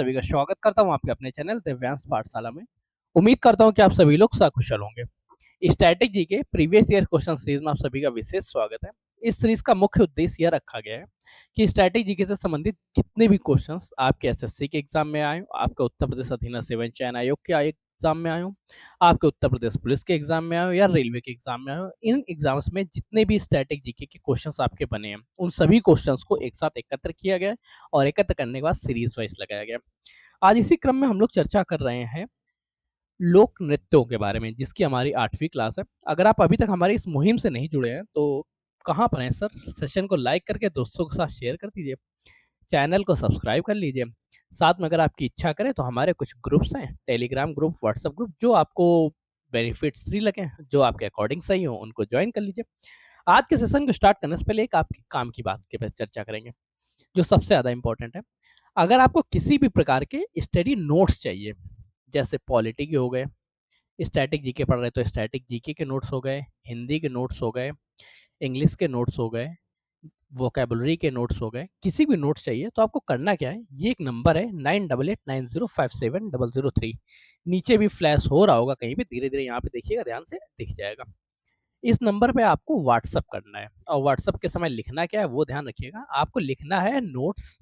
सभी का स्वागत करता हूं आपके अपने चैनल दिव्यांश पाठशाला में। उम्मीद करता हूं कि आप सभी लोग सकुशल होंगे। स्ट्रैटेजी के प्रीवियस ईयर क्वेश्चन सीरीज में आप सभी का विशेष स्वागत है। इस सीरीज का मुख्य उद्देश्य यह रखा गया है कि स्ट्रैटेजी से संबंधित जितने भी क्वेश्चंस आपके एसएससी के एग्जाम में आए, आपके उत्तर प्रदेश अधीन सेवन चयन आयोग के एग्जाम में आए हो, आपके उत्तर प्रदेश पुलिस के एग्जाम में आए हो या रेलवे के एग्जाम में आए हो, इन एग्जाम्स में जितने भी स्टैटिक जीके के क्वेश्चंस आपके बने हैं उन सभी क्वेश्चंस को एक साथ एकत्र किया गया है और एकत्र करने के बाद सीरीज वाइज लगाया गया। आज इसी क्रम में हम लोग चर्चा कर रहे हैं लोक नृत्यों के बारे में, जिसकी हमारी 8वीं क्लास है। अगर आप अभी तक हमारी इस मुहिम से नहीं जुड़े हैं तो कहाँ पर हैं सर? सेशन को लाइक करके दोस्तों के साथ शेयर कर दीजिए, चैनल को सब्सक्राइब कर लीजिए। साथ में अगर आपकी इच्छा करें तो हमारे कुछ ग्रुप्स हैं, टेलीग्राम ग्रुप, व्हाट्सएप ग्रुप, जो आपको बेनिफिट्स फ्री लगे, जो आपके अकॉर्डिंग सही हो, उनको ज्वाइन कर लीजिए। आज के सेशन को स्टार्ट करने से पहले एक आपके काम की बात के पे चर्चा करेंगे जो सबसे ज़्यादा इंपॉर्टेंट है। अगर आपको किसी भी प्रकार के स्टडी नोट्स चाहिए, जैसे पॉलिटी के हो गए, स्टैटिक जीके पढ़ रहे तो स्टैटिक जीके के नोट्स हो गए, हिंदी के नोट्स हो गए, इंग्लिश के नोट्स हो गए, वोकेबुलरी के नोट्स हो गए, किसी भी नोट्स चाहिए तो आपको करना क्या है, ये एक नंबर है 9889057003, नीचे भी फ्लैश हो रहा होगा कहीं पे, धीरे धीरे यहाँ पे देखिएगा, ध्यान से दिख जाएगा। इस नंबर पे आपको व्हाट्सअप करना है और व्हाट्सअप के समय लिखना क्या है वो ध्यान रखिएगा। आपको लिखना है नोट्स,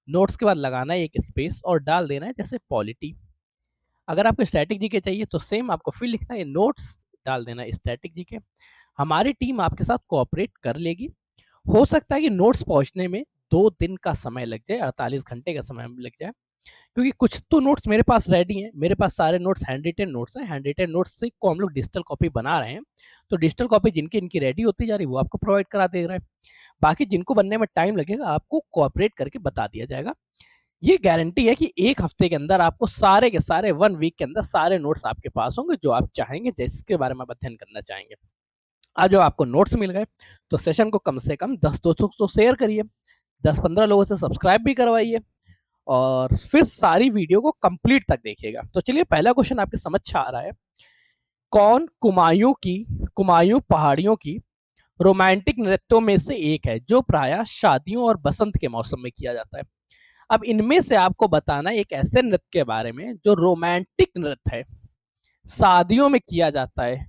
नोट्स के बाद लगाना है एक स्पेस और डाल देना है जैसे पॉलिटी। अगर आपको स्टैटिक जीके चाहिए तो सेम आपको फिर लिखना है नोट्स, डाल देना है स्टैटिक जीके। हमारी टीम आपके साथ कोऑपरेट कर लेगी। हो सकता है कि नोट्स पहुंचने में 2 दिन का समय लग जाए, 48 घंटे का समय लग जाए, क्योंकि कुछ तो नोट्स मेरे पास रेडी हैं। मेरे पास सारे नोट्स हैंड रिटन नोट्स हैं, हैंड रिटन नोट्स से को हम लोग डिजिटल कॉपी बना रहे हैं। तो डिजिटल कॉपी जिनकी इनकी रेडी होती जा रही है वो आपको प्रोवाइड करा दे रहा है। बाकी जिनको बनने में टाइम लगेगा आपको कोऑपरेट करके बता दिया जाएगा। ये गारंटी है कि एक हफ्ते के अंदर आपको सारे के सारे, 1 वीक के अंदर सारे नोट्स आपके पास होंगे जो आप चाहेंगे, जिसके बारे में आप अध्ययन करना चाहेंगे। आज जब आपको नोट्स मिल गए तो सेशन को कम से कम 10 दोस्तों को शेयर करिए, 10-15 लोगों से सब्सक्राइब भी करवाइए और फिर सारी वीडियो को कंप्लीट तक देखिएगा। तो चलिए, पहला क्वेश्चन आपके समझ आ रहा है, कौन कुमायूं पहाड़ियों की रोमांटिक नृत्यों में से एक है जो प्रायः शादियों और बसंत के मौसम में किया जाता है? अब इनमें से आपको बताना एक ऐसे नृत्य के बारे में जो रोमांटिक नृत्य है, शादियों में किया जाता है,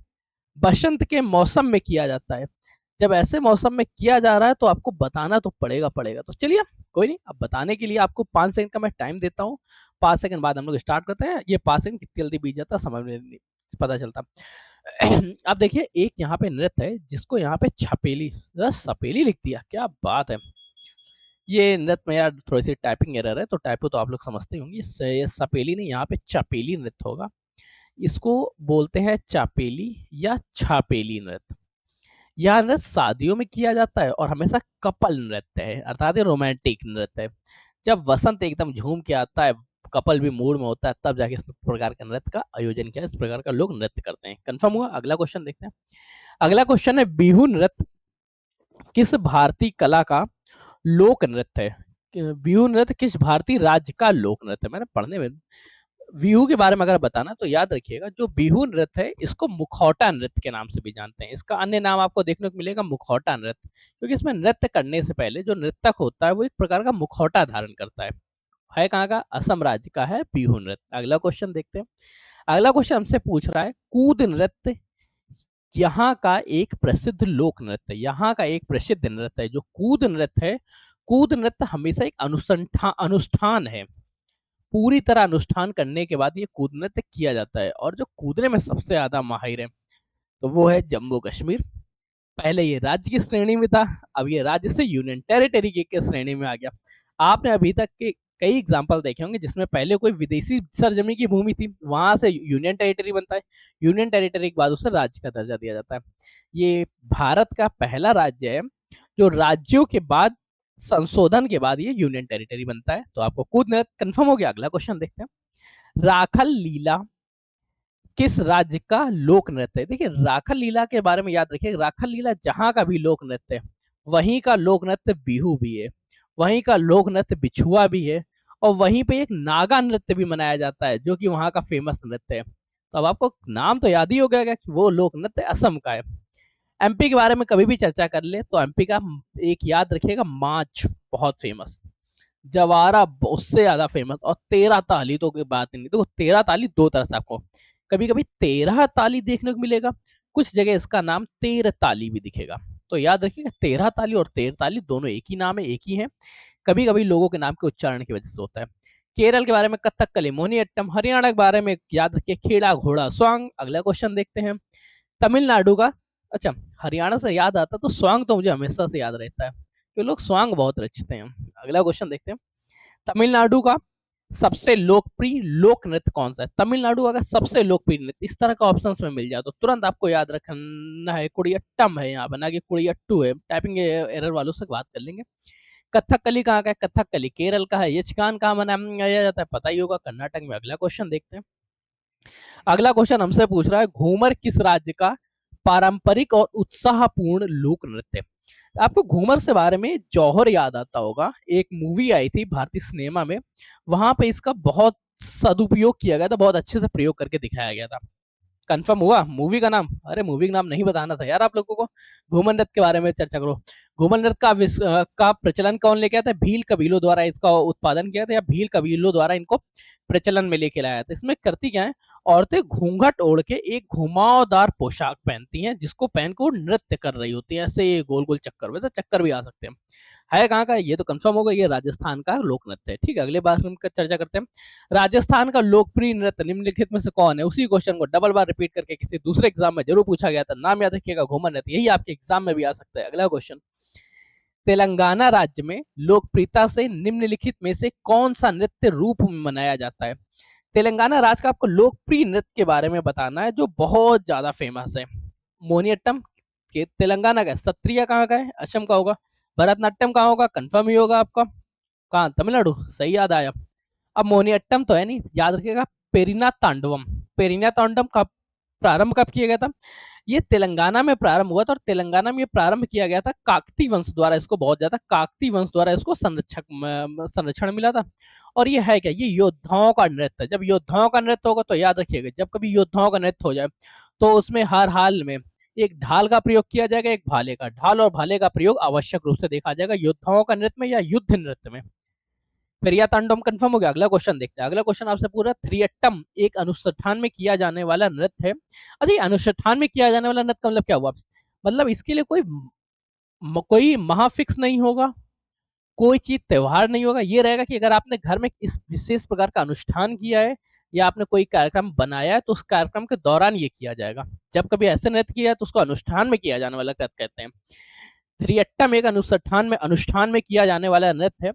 बसंत के मौसम में किया जाता है। जब ऐसे मौसम में किया जा रहा है तो आपको बताना तो पड़ेगा। तो चलिए, कोई नहीं, अब बताने के लिए आपको 5 सेकंड का मैं टाइम देता हूँ। 5 सेकंड बाद हम लोग स्टार्ट करते हैं। ये 5 सेकंड कितनी जल्दी बीत जाता समझ में नहीं पता चलता। अब देखिए, एक यहाँ पे नृत्य है जिसको यहाँ पे छपेली, सपेली लिख दिया, क्या बात है। ये नृत्य में यार थोड़ी सी टाइपिंग एरर है, तो टाइपो तो आप लोग समझते होंगे, ये सपेली नहीं, यहाँ पे चपेली नृत्य होगा। इसको बोलते हैं चापेली या छापेली नृत्य। यह नृत्य शादियों में किया जाता है और हमेशा कपल नृत्य है, अर्थात ये रोमांटिक नृत्य है। जब वसंत एकदम झूम के आता है, कपल भी मूड में होता है, तब जाके इस प्रकार का नृत्य का आयोजन किया, इस प्रकार का लोग नृत्य करते हैं। कंफर्म हुआ? अगला क्वेश्चन देखते हैं। अगला क्वेश्चन है, बिहू नृत्य किस भारतीय कला का लोक नृत्य है? बिहू नृत्य किस भारतीय राज्य का लोक नृत्य है? मैंने पढ़ने में बिहू के बारे में अगर बताना तो याद रखिएगा, जो बिहू नृत्य है इसको मुखौटा नृत्य के नाम से भी जानते हैं। इसका अन्य नाम आपको देखने को मिलेगा मुखौटा नृत्य, क्योंकि इसमें नृत्य करने से पहले जो नृत्यक होता है वो एक प्रकार का मुखौटा धारण करता है कहाँ का? असम राज्य का है बिहू नृत्य। अगला क्वेश्चन देखते हैं। अगला क्वेश्चन हमसे पूछ रहा है, कूद नृत्य यहाँ का एक प्रसिद्ध लोक नृत्य, यहाँ का एक प्रसिद्ध नृत्य है जो कूद नृत्य है। कूद नृत्य हमेशा एक अनुष्ठान है, पूरी तरह अनुष्ठान करने के बाद ये कूद नृत्य किया जाता है, और जो कूदने में सबसे ज्यादा माहिर है तो वो है जम्मू कश्मीर। पहले ये राज्य की श्रेणी में था, अब ये राज्य से यूनियन टेरिटरी के श्रेणी में आ गया। आपने अभी तक के कई एग्जाम्पल देखे होंगे जिसमें पहले कोई विदेशी सरजमी की भूमि थी, वहां से यूनियन टेरिटरी बनता है, यूनियन टेरिटरी के बाद उसे राज्य का दर्जा दिया जाता है। ये भारत का पहला राज्य है जो राज्यों के बाद संशोधन के बाद ये यूनियन टेरिटरी बनता है। तो आपको कूद नृत्य कंफर्म हो गया। अगला क्वेश्चन देखते हैं। राखल लीला किस राज्य का लोक नृत्य है? देखिए, राखल लीला के बारे में याद रखिए, राखल लीला जहां का भी लोक नृत्य है वहीं का लोक नृत्य बिहू भी है, वहीं का लोक नृत्य बिछुआ भी है, और वहीं पे एक नागा नृत्य भी मनाया जाता है जो कि वहां का फेमस नृत्य है। तो अब आपको नाम तो याद ही हो गया कि वो लोक नृत्य असम का है। एमपी के बारे में कभी भी चर्चा कर ले तो एमपी का एक याद रखिएगा, माच बहुत फेमस, जवारा उससे ज्यादा फेमस, और 13 ताली तो कोई बात ही नहीं। देखो 13 ताली दो तरह से आपको कभी कभी 13 ताली देखने को मिलेगा, कुछ जगह इसका नाम 13 ताली भी दिखेगा। तो याद रखिएगा 13 ताली और 13 ताली दोनों एक ही नाम है, एक ही है, कभी कभी लोगों के नाम के उच्चारण की वजह से होता है। केरल के बारे में कथकली मोहिनीअट्टम, हरियाणा के बारे में याद रखिए खेड़ा घोड़ा स्वांग। अगला क्वेश्चन देखते हैं तमिलनाडु का। अच्छा, हरियाणा से याद आता तो स्वांग तो मुझे हमेशा से याद रहता है, कि लोग स्वांग बहुत रचते हैं। अगला क्वेश्चन देखते हैं तमिलनाडु का सबसे लोकप्रिय लोक नृत्य कौन सा है। तमिलनाडु का सबसे लोकप्रिय नृत्य, इस तरह का ऑप्शन में मिल जाए तो तुरंत आपको याद रखना है कुड़ियट्टम है यहाँ पर, ना कि कुड़ियट्टू है। टाइपिंग एरर वालों से बात कर लेंगे। कथकली कहाँ का है, कथकली केरल का है। यक्षगान कहाँ मनाया जाता है, पता ही होगा, कर्नाटक में। अगला क्वेश्चन देखते हैं। अगला क्वेश्चन हमसे पूछ रहा है घूमर किस राज्य का पारंपरिक और उत्साहपूर्ण लोक नृत्य। आपको घूमर से बारे में जौहर याद आता होगा, एक मूवी आई थी भारतीय सिनेमा में, वहां पे इसका बहुत सदुपयोग किया गया था, बहुत अच्छे से प्रयोग करके दिखाया गया था। कंफर्म हुआ मूवी का नाम? अरे मूवी का नाम नहीं बताना था यार आप लोगों को, घूमर नृत्य के बारे में चर्चा करो। घूमर नृत्य का प्रचलन कौन लेके आया था? भील कबीलों द्वारा इसका उत्पादन किया था, या भील कबीलों द्वारा इनको प्रचलन में लेके लाया था। इसमें करती क्या है, औरतें घूंघट ओढ़ के एक घुमावदार पोशाक पहनती हैं, जिसको पहन के वो नृत्य कर रही होती है, ऐसे गोल गोल चक्कर, वैसे चक्कर भी आ सकते हैं। है कहाँ का? ये तो कंफर्म होगा, ये राजस्थान का लोक नृत्य है। ठीक है, अगले बार हम चर्चा करते हैं। राजस्थान का लोकप्रिय नृत्य निम्नलिखित में से कौन है? उसी क्वेश्चन को डबल बार रिपीट करके किसी दूसरे एग्जाम में जरूर पूछा गया था, नाम याद रखिएगा, घूमर नृत्य। यही आपके एग्जाम में भी आ सकता है। अगला क्वेश्चन, तेलंगाना राज्य में लोकप्रियता से निम्नलिखित में से कौन सा नृत्य रूप में मनाया जाता है। तेलंगाना राज्य का आपको लोकप्रिय नृत्य के बारे में बताना है, जो बहुत ज्यादा फेमस है। मोनियट्टम के तेलंगाना का, सत्रिया कहाँ का है? असम का होगा। भरतनाट्यम कहाँ होगा? कंफर्म ही होगा आपका, कहाँ? तमिलनाडु, सही याद आया। अब मोनियट्टम तो है नहीं, याद रखिएगा पेरिना तांडवम। पेरिना तांडवम कब प्रारंभ कब किया गया था? ये तेलंगाना में प्रारंभ हुआ था, और तेलंगाना में ये प्रारंभ किया गया था काकती वंश द्वारा। इसको बहुत ज्यादा काकती वंश द्वारा इसको संरक्षण मिला था। और ये है क्या? ये योद्धाओं का नृत्य है। जब योद्धाओं का नृत्य होगा तो याद रखिएगा, जब कभी योद्धाओं का नृत्य हो जाए तो उसमें हर हाल में एक ढाल का प्रयोग किया जाएगा, एक भाले का। ढाल और भाले का प्रयोग आवश्यक रूप से देखा जाएगा योद्धाओं का नृत्य में या युद्ध नृत्य में। पेरिया तांडवम कंफर्म हो गया। अगला क्वेश्चन देखते हैं। अगला क्वेश्चन आपसे पूरा थ्रियट्टम एक अनुष्ठान में किया जाने वाला नृत्य है। अच्छा, ये अनुष्ठान में किया जाने वाला नृत्य का मतलब क्या हुआ? मतलब इसके लिए कोई महाफिक्स नहीं होगा, कोई चीज त्योहार नहीं होगा। ये रहेगा कि अगर आपने घर में इस विशेष प्रकार का अनुष्ठान किया है, या आपने कोई कार्यक्रम बनाया है, तो उस कार्यक्रम के दौरान ये किया जाएगा। जब कभी ऐसे नृत्य किया है तो उसको अनुष्ठान में किया जाने वाला नृत्य कहते हैं। थ्रियट्टम एक अनुष्ठान में किया जाने वाला नृत्य है।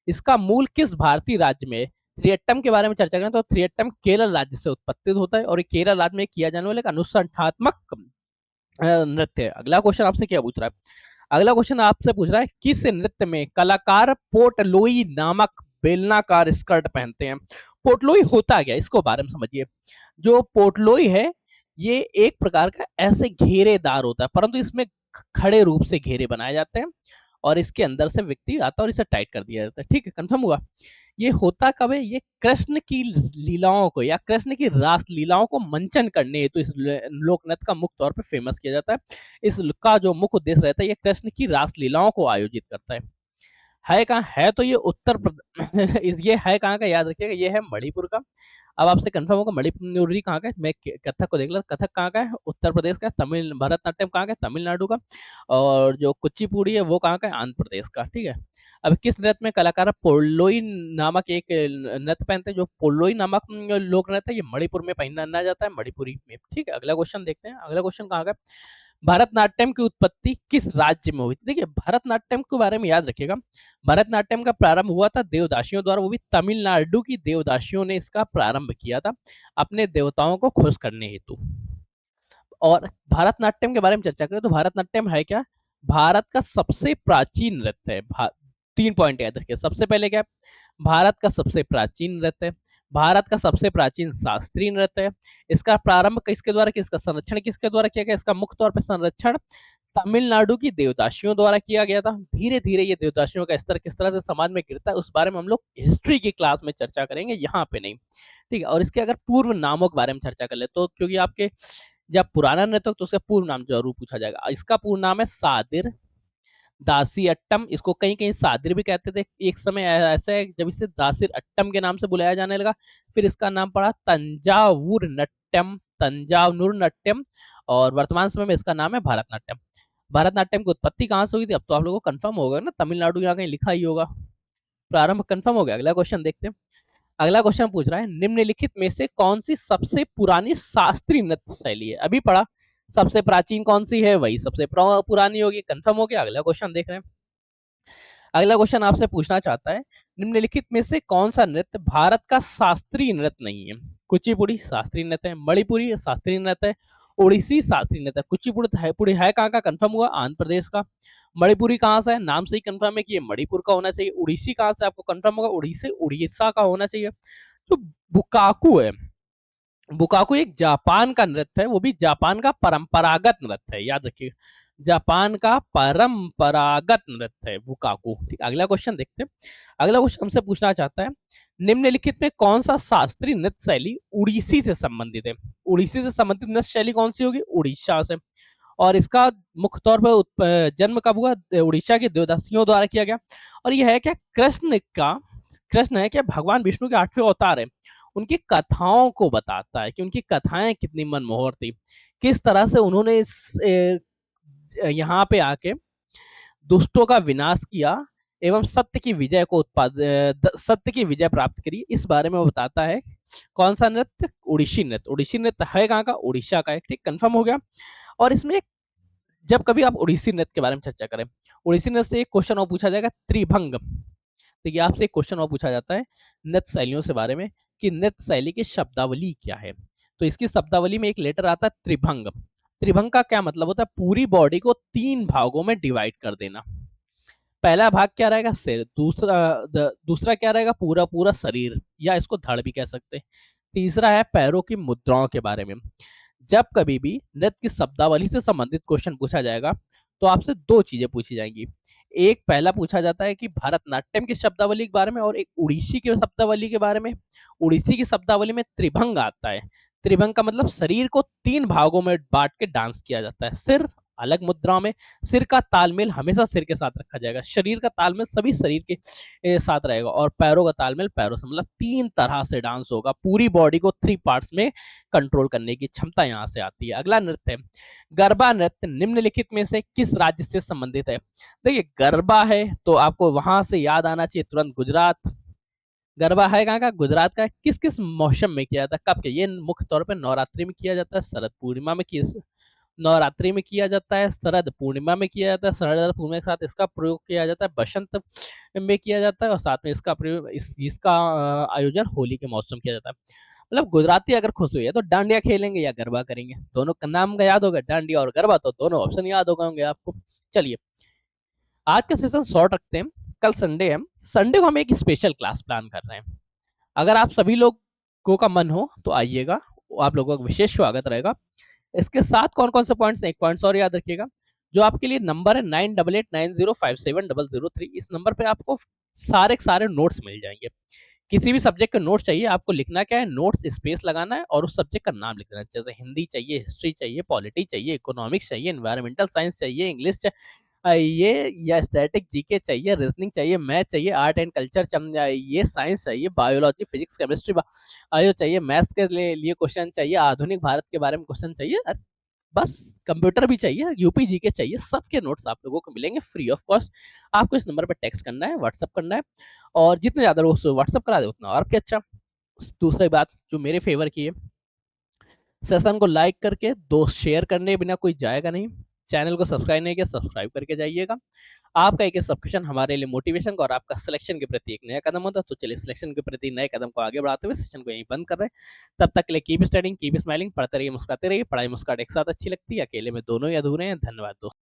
इसका मूल किस भारतीय राज्य में है? थ्रियट्टम के बारे में चर्चा करें तो थ्रियट्टम केरल राज्य से उत्पत्ति होता है, और ये केरल राज्य में किया जाने वाला एक अनुष्ठानात्मक नृत्य है। अगला क्वेश्चन आपसे क्या पूछ रहा है? अगला क्वेश्चन आपसे पूछ रहा है किस नृत्य में कलाकार पोटलोई नामक बेलनाकार स्कर्ट पहनते हैं। पोटलोई होता क्या, इसको बारे में समझिए। जो पोटलोई है, ये एक प्रकार का ऐसे घेरेदार होता है, परंतु इसमें खड़े रूप से घेरे बनाए जाते हैं, और इसके अंदर से व्यक्ति आता है और इसे टाइट कर दिया जाता है। ठीक है, कंफर्म हुआ। ये होता कब है? ये कृष्ण की लीलाओं को या कृष्ण की रास लीलाओं को मंचन करने हेतु इस लोक नृत्य का मुख्य तौर पर फेमस किया जाता है। इसका जो मुख्य उद्देश्य रहता है, ये कृष्ण की रास लीलाओं को आयोजित करता है कहाँ है? तो ये उत्तर प्रदेश ये है कहाँ का? याद रखिएगा, ये है मणिपुर का। अब आपसे कंफर्म होगा मणिपुरी कहाँ का है। मैं कथक को देख लो, कथक कहाँ का है? उत्तर प्रदेश का। तमिल भरतनाट्यम कहाँ का है? तमिलनाडु का। और जो कुचिपुड़ी है वो कहाँ का है? आंध्र प्रदेश का। ठीक है, अब किस नृत्य में कलाकार पोल्लोई नामक एक नृत्य पहनते हैं? जो पोल्लोई नामक लोक नृत्य है, ये मणिपुर में पहना जाता है, मणिपुरी में। ठीक है, अगला क्वेश्चन देखते हैं। अगला क्वेश्चन कहाँ का? भरतनाट्यम की उत्पत्ति किस राज्य में हुई थी? देखिए भरतनाट्यम के बारे में याद रखिएगा, भरतनाट्यम का प्रारंभ हुआ था देवदासियों द्वारा, वो भी तमिलनाडु की देवदासियों ने इसका प्रारंभ किया था अपने देवताओं को खुश करने हेतु। और भारतनाट्यम के बारे में चर्चा करें तो भारतनाट्यम है क्या? भारत का सबसे प्राचीन नृत्य है। 3 पॉइंट याद रखिए। सबसे पहले क्या? भारत का सबसे प्राचीन नृत्य है, भारत का सबसे प्राचीन शास्त्रीय नृत्य है। इसका प्रारंभ किसके द्वारा किया? इसका संरक्षण किसके द्वारा किया गया? इसका मुख्य तौर पर संरक्षण तमिलनाडु की देवदासियों द्वारा किया गया था। धीरे धीरे ये देवदासियों का स्तर किस तरह से समाज में गिरता है, उस बारे में हम लोग हिस्ट्री की क्लास में चर्चा करेंगे, यहाँ पे नहीं। ठीक है, और इसके अगर पूर्व नामों के बारे में चर्चा कर ले तो, क्योंकि आपके जब पुराना नृत्य तो उसका पूर्व नाम जरूर पूछा जाएगा। इसका पूर्ण नाम है सादिर, दासी अट्टम, इसको कहीं कहीं सादिर भी कहते थे। एक समय ऐसा है जब इसे दासिर अट्टम के नाम से बुलाया जाने लगा। फिर इसका नाम पड़ा तंजावुर नट्यम, तंजावुर नट्यम, और वर्तमान समय में इसका नाम है भारतनाट्यम। भारतनाट्यम की उत्पत्ति कहाँ से हुई थी? अब तो आप लोगों को कंफर्म होगा ना, तमिलनाडु यहाँ कहीं लिखा ही होगा। प्रारंभ कंफर्म हो गया। अगला क्वेश्चन देखते हैं। अगला क्वेश्चन पूछ रहा है निम्नलिखित में से कौन सी सबसे पुरानी शास्त्रीय नृत्य शैली है? अभी पढ़ा, सबसे प्राचीन कौन सी है, वही सबसे पुरानी होगी। कंफर्म हो गया। अगला क्वेश्चन देख रहे हैं। अगला क्वेश्चन आपसे पूछना चाहता है निम्नलिखित में से कौन सा नृत्य भारत का शास्त्रीय नृत्य नहीं है? कुचिपुड़ी शास्त्रीय नृत्य है, मणिपुरी शास्त्रीय नृत्य है, ओडिसी शास्त्रीय नृत्य है। कुचिपुड़ी है कहाँ का? कंफर्म हुआ, आंध्र प्रदेश का। मणिपुरी कहाँ से है? नाम से ही कंफर्म है कि ये मणिपुर का होना चाहिए। उड़ीसी कहाँ से? आपको कंफर्म होगा, उड़ीसा का होना चाहिए। जो बुकाकू है, बुकाकू एक जापान का नृत्य है, वो भी जापान का परंपरागत नृत्य है, याद रखिए, जापान का परंपरागत नृत्य है बुकाकू। ठीक, अगला क्वेश्चन देखते हैं। अगला क्वेश्चन हमसे पूछना चाहता है निम्नलिखित में कौन सा शास्त्रीय नृत्य शैली उड़ीसी से संबंधित है? उड़ीसी से संबंधित नृत्य शैली कौन सी होगी? उड़ीसा से। और इसका मुख्य तौर पर जन्म कब हुआ? उड़ीसा के देवदासियों द्वारा किया गया। और यह है क्या? कृष्ण है क्या भगवान विष्णु के 8वें अवतार है, उनकी कथाओं को बताता है कि उनकी कथाएं कितनी मनमोहक थी, किस तरह से उन्होंने इस यहाँ पे आके दुष्टों का विनाश किया एवं सत्य की विजय प्राप्त करी, इस बारे में वो बताता है। कौन सा नृत्य? उड़ीसी नृत्य। उड़ीसी नृत्य है कहाँ का? उड़ीसा का है। ठीक, कंफर्म हो गया। और इसमें जब कभी आप उड़ीसी नृत्य के बारे में चर्चा करें, उड़ीसी नृत्य से एक क्वेश्चन और पूछा जाएगा, त्रिभंग। देखिए आपसे एक क्वेश्चन और पूछा जाता है नृत्य शैलियों से बारे में कि नृत्य शैली की शब्दावली क्या है? तो इसकी शब्दावली में एक लेटर आता है त्रिभंग। त्रिभंग का क्या मतलब होता है? पूरी बॉडी को 3 भागों में डिवाइड कर देना। पहला भाग क्या रहेगा? सिर। दूसरा क्या रहेगा? पूरा पूरा शरीर, या इसको धड़ भी कह सकते हैं। तीसरा है पैरों की मुद्राओं के बारे में। जब कभी भी नृत्य की शब्दावली से संबंधित क्वेश्चन पूछा जाएगा तो आपसे 2 चीजें पूछी जाएंगी। एक, पहला पूछा जाता है कि भरतनाट्यम की शब्दावली के बारे में, और एक उड़ीसी की शब्दावली के बारे में। उड़ीसी की शब्दावली में त्रिभंग आता है। त्रिभंग का मतलब शरीर को 3 भागों में बांट के डांस किया जाता है। सिर अलग मुद्राओं में, सिर का तालमेल हमेशा सिर के साथ रखा जाएगा, शरीर का तालमेल सभी शरीर के साथ रहेगा, और पैरों का तालमेल पैरों से, मतलब 3 तरह से डांस होगा। पूरी बॉडी को 3 पार्ट्स में कंट्रोल करने की क्षमता यहाँ से आती है। अगला नृत्य है गरबा नृत्य। निम्नलिखित में से किस राज्य से संबंधित है? देखिए गरबा है तो आपको वहां से याद आना चाहिए तुरंत गुजरात। गरबा है कहाँ का? गुजरात का। किस किस मौसम में किया जाता है, कब किया? ये मुख्य तौर पर नवरात्रि में किया जाता है, शरद पूर्णिमा में किया, नवरात्रि में किया जाता है, शरद पूर्णिमा में किया जाता है, शरद पूर्णिमा के साथ इसका प्रयोग किया जाता है, बसंत में किया जाता है, और साथ में इसका प्रयोग इसका आयोजन होली के मौसम किया जाता है। मतलब गुजराती अगर खुश हुई है तो डांडिया खेलेंगे या गरबा करेंगे, दोनों का नाम का याद होगा, डांडिया और गरबा, तो दोनों ऑप्शन याद हो गए होंगे आपको। चलिए आज का सेशन शॉर्ट रखते हैं, कल संडे है, संडे को हम एक स्पेशल क्लास प्लान कर रहे हैं। अगर आप सभी लोगों का मन हो तो आइएगा, आप लोगों का विशेष स्वागत रहेगा। इसके साथ कौन कौन से पॉइंट्स, एक पॉइंट्स और याद रखिएगा, जो आपके लिए नंबर है 9889057003, इस नंबर पे आपको सारे सारे नोट्स मिल जाएंगे। किसी भी सब्जेक्ट का नोट्स चाहिए, आपको लिखना क्या है? नोट्स स्पेस लगाना है और उस सब्जेक्ट का नाम लिखना है। जैसे हिंदी चाहिए, हिस्ट्री चाहिए, पॉलिटी चाहिए, इकोनॉमिक्स चाहिए, एनवायरमेंटल साइंस चाहिए, इंग्लिश चाहिए, या स्टैटिक जीके चाहिए, रीजनिंग चाहिए, मैथ चाहिए, आर्ट एंड कल्चर चाहिए, साइंस चाहिए, बायोलॉजी, फिजिक्स, केमिस्ट्री आयो चाहिए, मैथ्स के लिए क्वेश्चन चाहिए, आधुनिक भारत के बारे में क्वेश्चन चाहिए, बस कंप्यूटर भी चाहिए, यूपी जीके चाहिए, सबके नोट्स आप लोगों को मिलेंगे फ्री ऑफ कॉस्ट। आपको इस नंबर पर टेक्स्ट करना है, व्हाट्सअप करना है, और जितने ज्यादा लोग व्हाट्सअप करा दे उतना और क्या अच्छा। दूसरी बात जो मेरे फेवर की है, सेशन को लाइक करके दोस्त शेयर करने बिना कोई जाएगा नहीं। चैनल को सब्सक्राइब नहीं किया, सब्सक्राइब करके जाइएगा। आपका एक सब्सक्रिप्शन हमारे लिए मोटिवेशन और आपका सिलेक्शन के प्रति एक नया कदम होता है। तो चलिए सिलेक्शन के प्रति नए कदम को आगे बढ़ाते हुए सेशन को यहीं बंद कर रहे हैं। तब तक के लिए कीप स्टडिंग, कीप स्माइलिंग, पढ़ते रहिए, मुस्कुराते रहिए। पढ़ाई मुस्कुराहट एक साथ अच्छी लगती है, अकेले में दोनों ही अधूरे हैं। धन्यवाद दोस्तों।